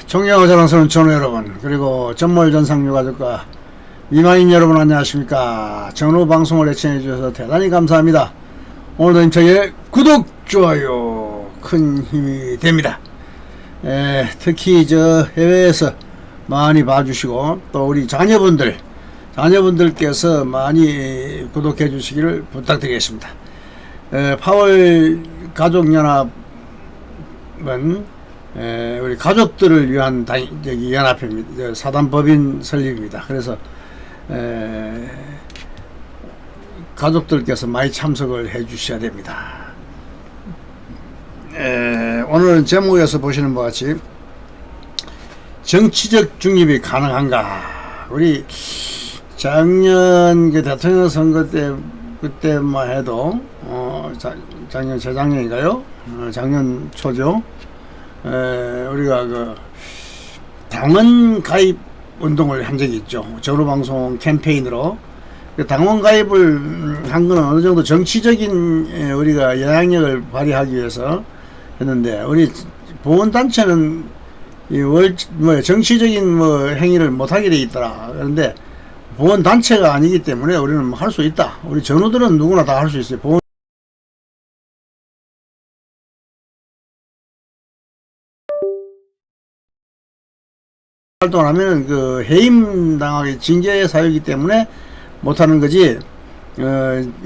존경하고 자랑스러운 전우 여러분, 그리고 전몰 전상 유가족과 미만인 여러분, 안녕하십니까. 전우 방송을 애청해 주셔서 대단히 감사합니다. 오늘도 인터넷 구독, 좋아요 큰 힘이 됩니다. 특히 저 해외에서 많이 봐주시고 또 우리 자녀분들께서 많이 구독해 주시기를 부탁드리겠습니다. 8월 가족연합은 우리 가족들을 위한 연합회입니다. 사단법인 설립입니다. 그래서 가족들께서 많이 참석을 해 주셔야 됩니다. 오늘은 제목에서 보시는 것 같이 정치적 중립이 가능한가. 우리 작년 그 대통령 선거 때 그때만 해도 작년 재작년인가요? 작년 초죠. 우리가 그 당원 가입 운동을 한 적이 있죠. 전후방송 캠페인으로. 그 당원 가입을 한 거는 어느 정도 정치적인 우리가 영향력을 발휘하기 위해서 했는데, 우리 보훈단체는 정치적인 행위를 못하게 돼 있더라. 그런데 보훈단체가 아니기 때문에 우리는 할 수 있다. 우리 전우들은 누구나 다 할 수 있어요. 보훈 활동을 하면 그 해임당하기 징계의 사유이기 때문에 못하는 거지.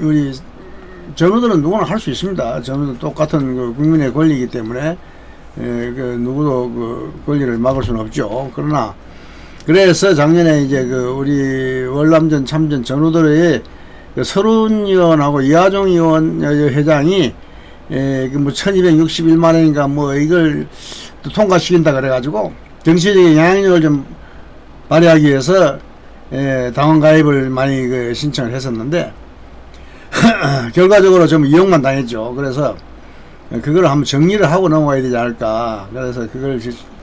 우리 전우들은 누구나 할 수 있습니다. 전우도 똑같은 그 국민의 권리이기 때문에 그 누구도 그 권리를 막을 수는 없죠. 그러나 그래서 작년에 이제 그 우리 월남전 참전 전우들의 그 서른 의원하고 이하종 의원 회장이 그 1261만 원인가 이걸 또 통과시킨다 그래가지고 정치적인 영향력을 좀 발휘하기 위해서 당원 가입을 많이 신청을 했었는데 결과적으로 좀 이용만 당했죠. 그래서 그걸 한번 정리를 하고 넘어가야 되지 않을까. 그래서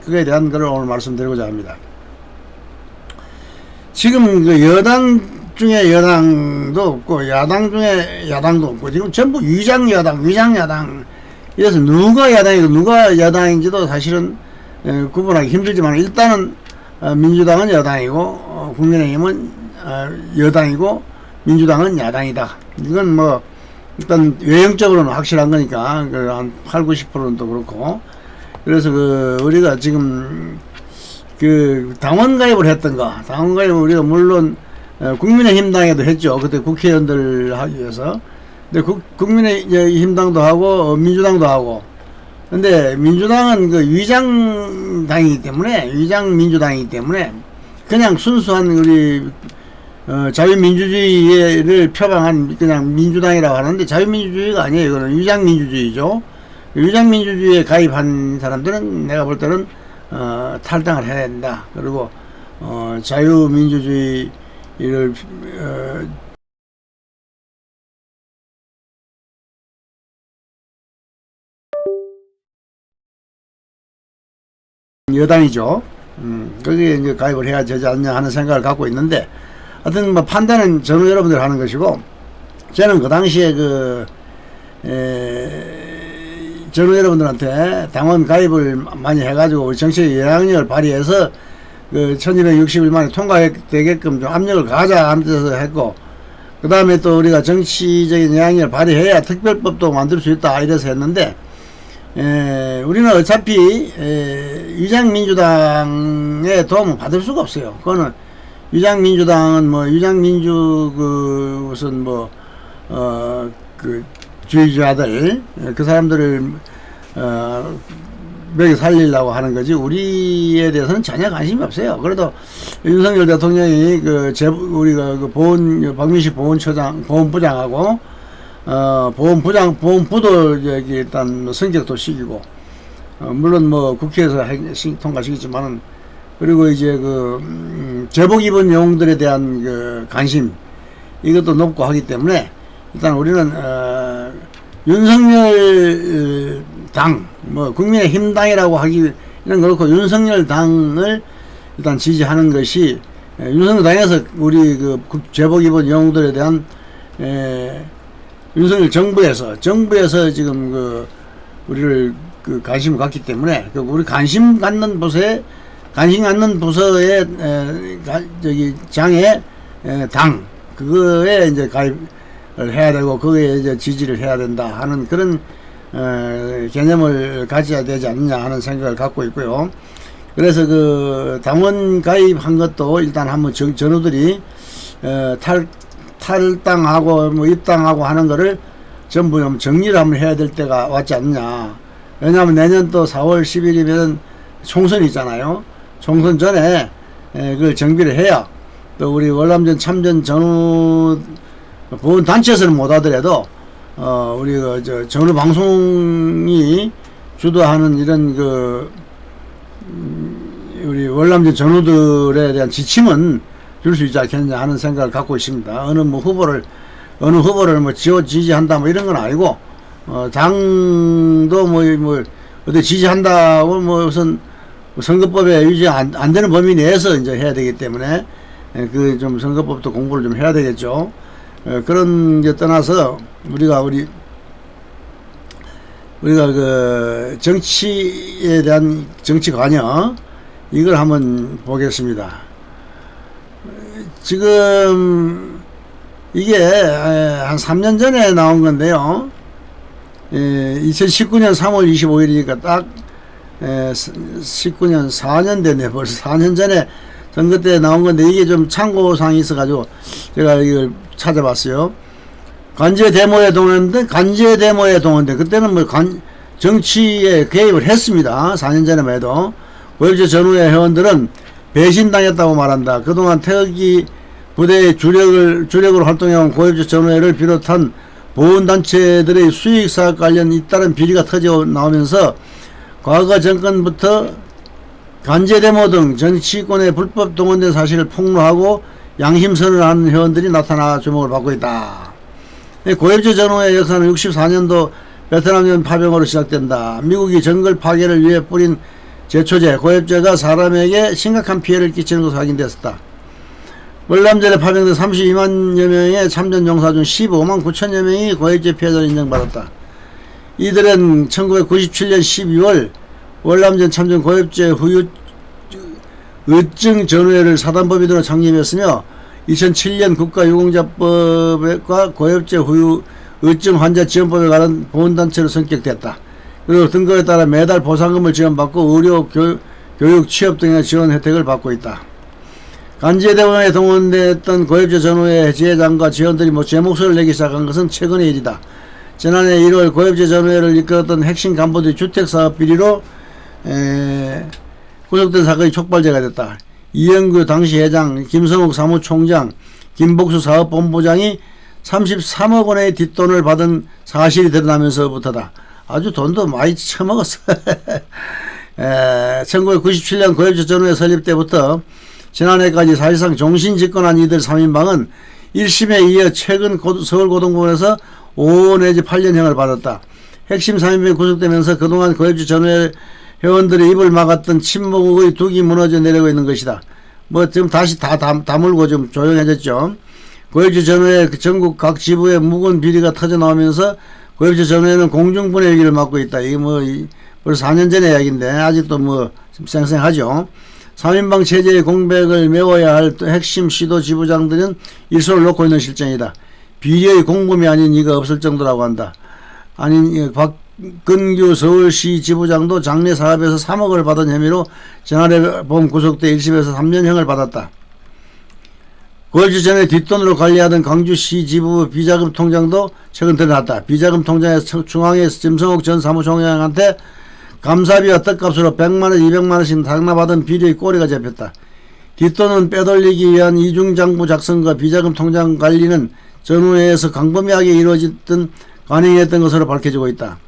그거에 대한 거를 오늘 말씀드리고자 합니다. 지금 그 여당 중에 여당도 없고 야당 중에 야당도 없고 지금 전부 위장야당 이래서 누가 야당이고 누가 여당인지도 사실은 구분하기 힘들지만, 일단은 민주당은 여당이고 국민의힘은 여당이고 민주당은 야당이다. 이건 일단 외형적으로는 확실한 거니까 한 8, 90%는 또 그렇고. 그래서 우리가 지금 당원 가입을 했던 거, 당원 가입을 우리가 물론 국민의힘당에도 했죠. 그때 국회의원들 하기 위해서. 근데 국민의힘당도 하고 민주당도 하고. 근데 민주당은 위장당이기 때문에, 위장민주당이기 때문에 그냥 순수한 우리 자유민주주의를 표방한 그냥 민주당이라고 하는데, 자유민주주의가 아니에요. 이거는 위장민주주의죠. 위장민주주의에 가입한 사람들은 내가 볼 때는 탈당을 해야 된다. 그리고 자유민주주의를 여당이죠. 거기에 이제 가입을 해야 되지 않냐 하는 생각을 갖고 있는데, 하여튼 판단은 전후 여러분들 하는 것이고, 저는 그 당시에 전후 여러분들한테 당원 가입을 많이 해가지고 우리 정치의 영향력을 발휘해서 1261만이 통과되게끔 좀 압력을 가하자 하는 데서 했고, 그 다음에 또 우리가 정치적인 영향력을 발휘해야 특별법도 만들 수 있다 이래서 했는데, 우리는 어차피 위장민주당의 도움을 받을 수가 없어요. 그거는 위장민주당은 위장민주 무슨 주의자들, 그 사람들을 먹여 살리려고 하는 거지 우리에 대해서는 전혀 관심이 없어요. 그래도 윤석열 대통령이 우리가 박민식 보훈부장하고 보훈부도 일단 성격도 시키고, 물론 국회에서 통과시키지만은, 그리고 이제 제복 입은 영웅들에 대한 관심, 이것도 높고 하기 때문에, 일단 우리는 윤석열 당, 국민의힘당이라고 하기는 그렇고 윤석열 당을 일단 지지하는 것이, 윤석열 당에서 우리 제복 입은 영웅들에 대한 윤석열 정부에서 지금 우리를 관심을 갖기 때문에 우리 관심 갖는 부서의 저기 장의 당 그거에 이제 가입을 해야 되고 거기에 이제 지지를 해야 된다 하는 그런 개념을 가져야 되지 않느냐 하는 생각을 갖고 있고요. 그래서 그 당원 가입한 것도 일단 한번 전우들이 탈당하고 뭐 입당하고 하는 거를 전부 좀 정리를 한번 해야 될 때가 왔지 않느냐. 왜냐하면 내년 또 4월 10일이면 총선이 있잖아요. 총선 전에 그걸 정비를 해야 또 우리 월남전 참전 전후 보훈 단체에서는 못 하더라도 우리 저 전후 방송이 주도하는 이런 우리 월남전 전후들에 대한 지침은 줄 수 있지 않겠느냐 하는 생각을 갖고 있습니다. 어느 후보를 뭐 지지한다 뭐 이런 건 아니고 당도 뭐 어디 지지한다고 뭐 우선 선거법에 유지 안 되는 범위 내에서 이제 해야 되기 때문에 그 좀 선거법도 공부를 좀 해야 되겠죠. 그런 게 떠나서 우리가 그 정치에 대한 정치 관여 이걸 한번 보겠습니다. 지금 이게 한 3년 전에 나온 건데요. 2019년 3월 25일이니까 딱 19년 4년 됐네. 벌써 4년 전에 선거 때 나온 건데 이게 좀 참고사항이 있어가지고 제가 이걸 찾아봤어요. 관제 데모에 동원돼 그때는 뭐 정치에 개입을 했습니다. 4년 전에만 해도 고엽제 전후의 회원들은 배신당했다고 말한다. 그동안 태극기 부대의 주력으로 활동해온 고엽제 전후회를 비롯한 보훈단체들의 수익사업 관련 잇따른 비리가 터져 나오면서 과거 정권부터 관제데모 등 정치권에 불법 동원된 사실을 폭로하고 양심선언을 하는 회원들이 나타나 주목을 받고 있다. 고엽제 전후의 역사는 64년도 베트남전 파병으로 시작된다. 미국이 정글 파괴를 위해 뿌린 제초제 고엽제가 사람에게 심각한 피해를 끼치는 것으로 확인되었다. 월남전에 파병된 32만여 명의 참전 용사 중 15만 9천여 명이 고엽제 피해자로 인정받았다. 이들은 1997년 12월 월남전 참전 고엽제 후유 의증 전후회를 사단법인으로 창립했으며 2007년 국가유공자법과 고엽제 후유 의증 환자 지원법에 관한 보훈단체로 성격됐다. 그리고 등급에 따라 매달 보상금을 지원받고 의료, 교육, 취업 등의 지원 혜택을 받고 있다. 관제대원에 동원됐던 고엽제 전후회 지회장과 지원들이 제 목소리를 내기 시작한 것은 최근의 일이다. 지난해 1월 고엽제 전후회를 이끌었던 핵심 간부들이 주택사업 비리로 구속된 사건이 촉발제가 됐다. 이영규 당시 회장, 김성욱 사무총장, 김복수 사업본부장이 33억 원의 뒷돈을 받은 사실이 드러나면서부터다. 아주 돈도 많이 처먹었어. 1997년 고엽제 전후회 설립 때부터 지난해까지 사실상 종신 집권한 이들 3인방은 1심에 이어 최근 서울고등법원에서 5 내지 8년형을 받았다. 핵심 3인방이 구속되면서 그동안 고엽제 전후회 회원들의 입을 막았던 침묵의 둑이 무너져 내려고 있는 것이다. 뭐 지금 다시 다 다물고 좀 조용해졌죠. 고엽제 전후회 전국 각 지부에 묵은 비리가 터져 나오면서 고엽제 전후회는 공중분해 위기를 맞고 있다. 이게 벌써 4년 전의 이야기인데 아직도 좀 쌩쌩하죠. 3인방 체제의 공백을 메워야 할 핵심 시도 지부장들은 일손을 놓고 있는 실정이다. 비리의 공범이 아닌 이가 없을 정도라고 한다. 박근규 서울시 지부장도 장례 사업에서 3억을 받은 혐의로 지난해 봄 구속돼 1심에서 3년형을 받았다. 고엽제 전에 뒷돈으로 관리하던 광주시 지부 비자금 통장도 최근 드러났다. 비자금 통장에서 중앙에서 김성욱 전 사무총장한테 감사비와 떡값으로 100만원, 200만원씩 상납받은 비리의 꼬리가 잡혔다. 뒷돈은 빼돌리기 위한 이중장부 작성과 비자금 통장 관리는 전후회에서 광범위하게 이루어졌던 관행이었던 것으로 밝혀지고 있다.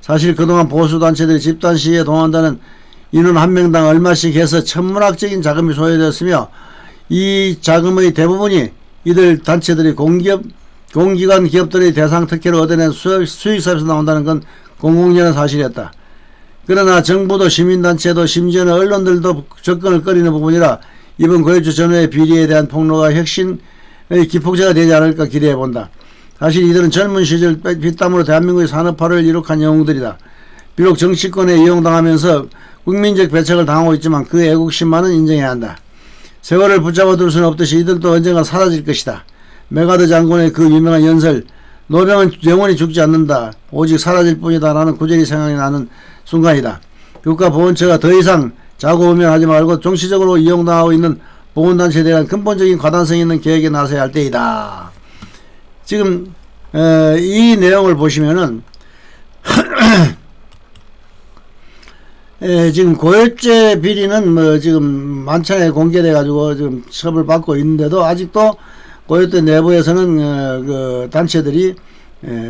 사실 그동안 보수단체들이 집단 시위에 동원한다는 인원 한 명당 얼마씩 해서 천문학적인 자금이 소요되었으며 이 자금의 대부분이 이들 단체들이 공기관 기업들의 대상 특혜로 얻어낸 수익사업에서 나온다는 건 공공연한 사실이었다. 그러나 정부도 시민단체도 심지어는 언론들도 접근을 꺼리는 부분이라 이번 고엽제 전후회 비리에 대한 폭로가 혁신의 기폭제가 되지 않을까 기대해본다. 사실 이들은 젊은 시절 빗땀으로 대한민국의 산업화를 이룩한 영웅들이다. 비록 정치권에 이용당하면서 국민적 배척을 당하고 있지만 그 애국심만은 인정해야 한다. 세월을 붙잡아 둘 수는 없듯이 이들도 언젠가 사라질 것이다. 메가드 장군의 그 유명한 연설, 노병은 영원히 죽지 않는다. 오직 사라질 뿐이다. 라는 구절이 생각이 나는 순간이다. 국가보훈처가 더 이상 자고우면하지 말고 정치적으로 이용당하고 있는 보훈단체에 대한 근본적인 과단성 있는 계획에 나서야 할 때이다. 지금 이 내용을 보시면은 지금 고혈죄 비리는 뭐 지금 만천에 공개돼 가지고 지금 처벌받고 있는데도 아직도 고혈죄 내부에서는 그 단체들이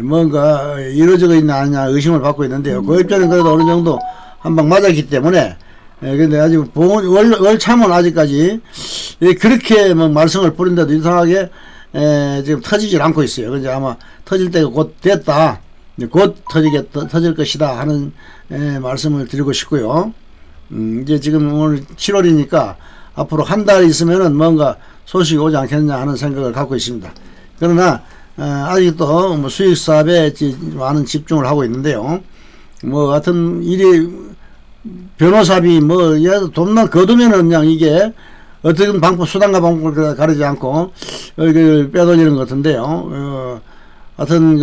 뭔가 이루어지고 있나 아니냐 의심을 받고 있는데요. 고혈죄는 그래도 어느 정도 한 방 맞았기 때문에 근데 아직 월참은 아직까지 그렇게 뭐 말썽을 부린데도 이상하게 지금 터지질 않고 있어요. 그래서 아마 터질 때가 곧 됐다. 곧 터질 것이다 하는 말씀을 드리고 싶고요. 이제 지금 오늘 7월이니까 앞으로 한 달 있으면은 뭔가 소식이 오지 않겠느냐 하는 생각을 갖고 있습니다. 그러나 아직도 뭐 수익 사업에 많은 집중을 하고 있는데요. 뭐 같은 일이 변호사비 뭐 돈만 거두면은 그냥 이게 어떻게든 방법 수단과 방법을 가리지 않고 이걸 빼돌리는 것 같은데요. 하여튼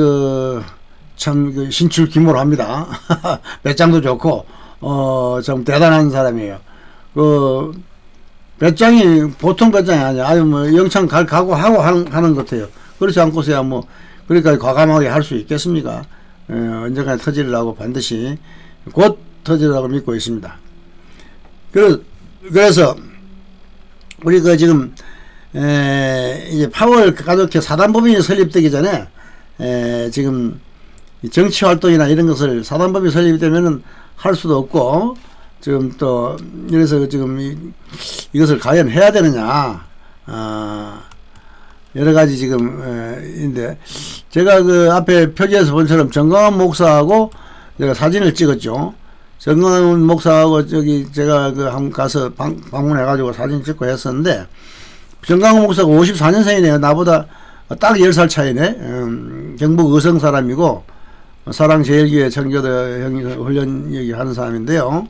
참 신출 기모합니다. 배짱도 좋고 참 대단한 사람이에요. 배짱이 보통 배짱이 아니야. 아주 뭐 영창 각오하고 하는 것 같아요. 그렇지 않고서야 뭐 그러니까 과감하게 할 수 있겠습니까? 언젠가 터지려고 반드시 곧 터지라고 믿고 있습니다. 그래서 우리 지금 이제 파월 가족회 사단법인이 설립되기 전에 지금 정치 활동이나 이런 것을 사단법인이 설립되면은 할 수도 없고 지금 또 이래서 지금 이것을 과연 해야 되느냐 여러 가지 지금 인데 제가 그 앞에 표지에서 본처럼 정광훈 목사하고 제가 사진을 찍었죠. 정광훈 목사하고 저기 제가 한번 가서 방문해가지고 사진 찍고 했었는데 정광훈 목사가 54년생이네요. 나보다 딱 10살 차이네. 경북 의성 사람이고 사랑제일교회 청교도 훈련 얘기하는 사람인데요.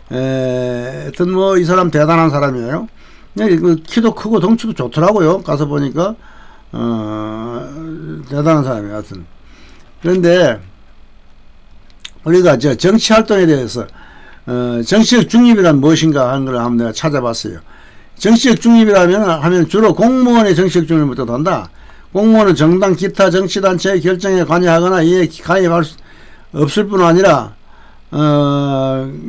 하여튼 뭐 이 사람 대단한 사람이에요. 키도 크고 덩치도 좋더라고요. 가서 보니까 대단한 사람이에요. 하여튼 그런데 우리가 정치 활동에 대해서 정치적 중립이란 무엇인가 하는 걸 한번 내가 찾아봤어요. 정치적 중립이라면 주로 공무원의 정치적 중립을 뜻한다. 공무원은 정당 기타 정치단체의 결정에 관여하거나 이에 가입할 수 없을 뿐 아니라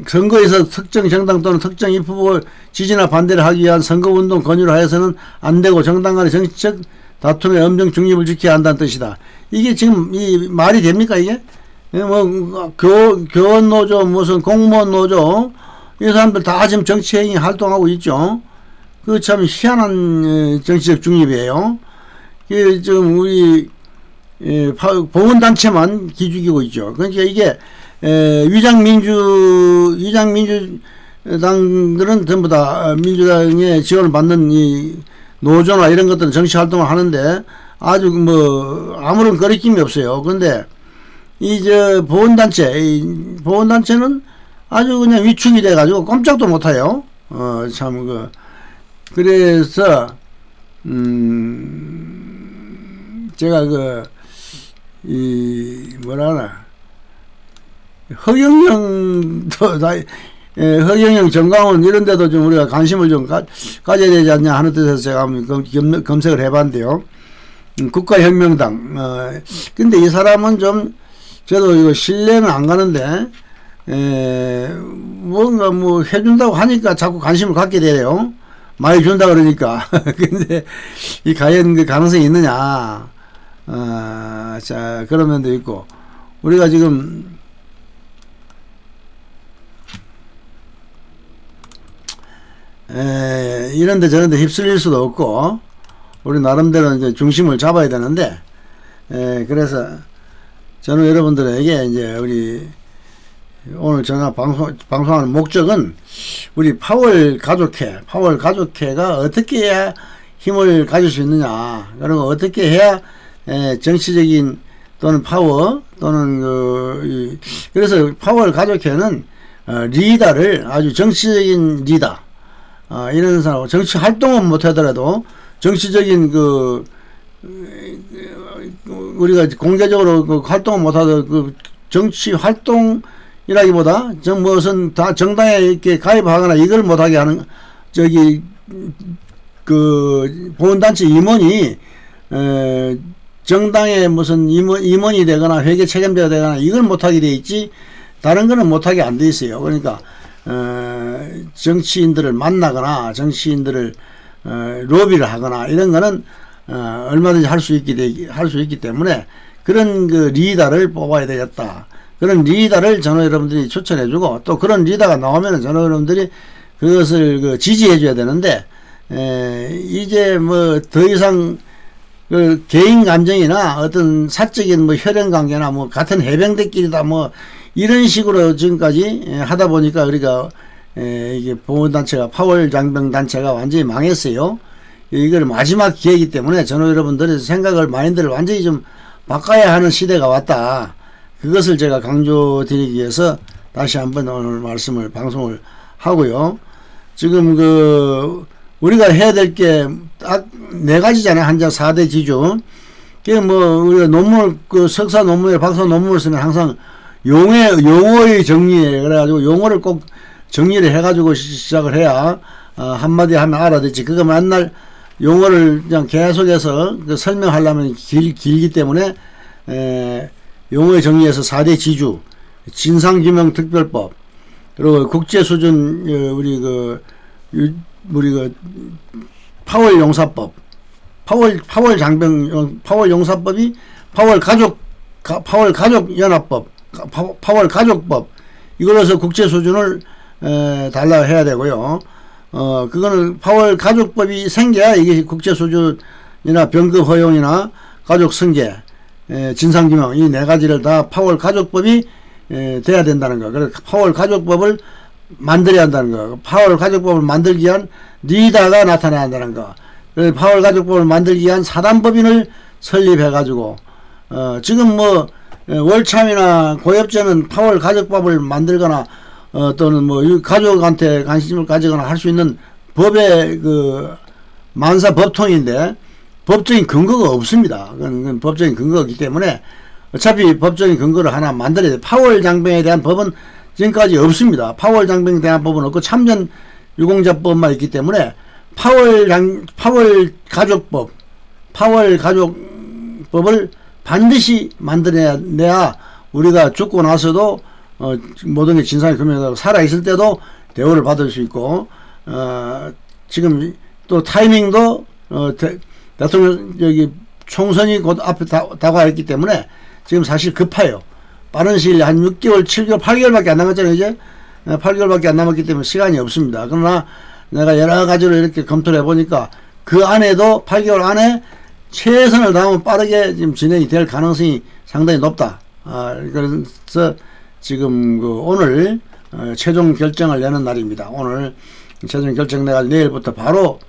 선거에서 특정 정당 또는 특정 후보 지지나 반대를 하기 위한 선거운동 권유를 하여서는 안되고 정당 간의 정치적 다툼의 엄정 중립을 지켜야 한다는 뜻이다. 이게 지금 이 말이 됩니까 이게? 뭐 교원노조 무슨 공무원노조 이 사람들 다 지금 정치행위 활동하고 있죠. 그 참 희한한 정치적 중립이에요. 지금 우리 보훈단체만 기죽이고 있죠. 그러니까 이게 위장민주당들은 전부 다 민주당의 지원을 받는 이 노조나 이런 것들은 정치 활동을 하는데 아주 뭐 아무런 거리낌이 없어요. 그런데 보훈단체는 아주 그냥 위축이 돼가지고 꼼짝도 못해요. 참 그래서 제가 허경영 정광훈 이런 데도 좀 우리가 관심을 좀 가져야 되지 않냐 하는 뜻에서 제가 한번 검색을 해봤는데요. 국가혁명당. 근데 이 사람은 좀 저도 이거 신뢰는 안 가는데 뭔가 뭐 해준다고 하니까 자꾸 관심을 갖게 되네요. 많이 준다 그러니까. 근데 이 과연 그 가능성이 있느냐. 자, 그런 면도 있고. 우리가 지금 이런데 저런데 휩쓸릴 수도 없고 우리 나름대로 이제 중심을 잡아야 되는데 그래서 저는 여러분들에게 이제 우리 오늘 전화 방송하는 목적은 우리 파월 가족회가 어떻게 해야 힘을 가질 수 있느냐, 그리고 어떻게 해야 정치적인 또는 파워 또는 그래서 파월 가족회는 리더를 아주 정치적인 리더 이런 사람 정치 활동은 못하더라도 정치적인 우리가 공개적으로 활동을 못하더라도 정치 활동이라기보다 무슨 다 정당에 이렇게 가입하거나 이걸 못하게 하는 보훈단체 임원이 정당에 무슨 임원이 되거나 회계 책임자가 되거나 이걸 못하게 돼 있지 다른 거는 못하게 안 돼 있어요. 그러니까 정치인들을 만나거나 정치인들을 로비를 하거나 이런 거는 얼마든지 할 수 있기 때문에 그런 리더를 뽑아야 되겠다. 그런 리더를 전화 여러분들이 추천해주고 또 그런 리더가 나오면 전화 여러분들이 그것을 지지해줘야 되는데 이제 뭐 더 이상 개인 감정이나 어떤 사적인 혈연 관계나 같은 해병대끼리다 이런 식으로 지금까지 하다 보니까 우리가 이게 보훈단체가 파월 장병단체가 완전히 망했어요. 이걸 마지막 기회이기 때문에 저는 여러분들의 생각을 마인드를 완전히 좀 바꿔야 하는 시대가 왔다. 그것을 제가 강조드리기 위해서 다시 한번 오늘 방송을 하고요. 지금 우리가 해야 될 게 딱 4가지잖아요. 한자 4대 지주. 우리가 논문, 석사 논문에 박사 논문을 쓰면 항상 용어의 정리에 그래가지고 용어를 꼭 정리를 해가지고 시작을 해야 한마디 하면 알아듣지. 그거 맨날 용어를 그냥 계속해서 설명하려면 길기 때문에 용어의 정리에서 4대 지주, 진상규명특별법, 그리고 국제수준 우리 파월 용사법, 파월 용사법이 파월 가족 연합법, 파월 가족법 이걸로서 국제 수준을 달라 해야 되고요. 그거는 파월 가족법이 생겨야 이게 국제 수준이나 병급 허용이나 가족 승계, 진상규명 이 4가지를 다 파월 가족법이 돼야 된다는 거. 그래서 파월 가족법을 만들어야 한다는 거. 파월 가족법을 만들기 위한 리더가 나타나야 한다는 거. 그래서 파월 가족법을 만들기 위한 사단법인을 설립해 가지고 지금 월참이나 고엽제는 파월 가족법을 만들거나 또는 가족한테 관심을 가지거나 할 수 있는 법의 만사 법통인데 법적인 근거가 없습니다. 그건 법적인 근거가 없기 때문에 어차피 법적인 근거를 하나 만들어야 돼. 파월 장병에 대한 법은 지금까지 없습니다. 파월 장병에 대한 법은 없고 참전 유공자법만 있기 때문에 파월 가족법을 반드시 만들어내야 우리가 죽고 나서도 모든 게 진상이 규명되고 살아있을 때도 대우를 받을 수 있고 지금 또 타이밍도 대통령 총선이 곧 앞에 다가와 있기 때문에 지금 사실 급해요. 빠른 시일 한 6개월, 7개월, 8개월밖에 안 남았잖아요. 이제 8개월밖에 안 남았기 때문에 시간이 없습니다. 그러나 내가 여러 가지로 이렇게 검토를 해보니까 그 안에도 8개월 안에 최선을 다하면 빠르게 지금 진행이 될 가능성이 상당히 높다. 그래서 지금 오늘 최종 결정을 내는 날입니다. 오늘 최종 결정 내가 내일부터 바로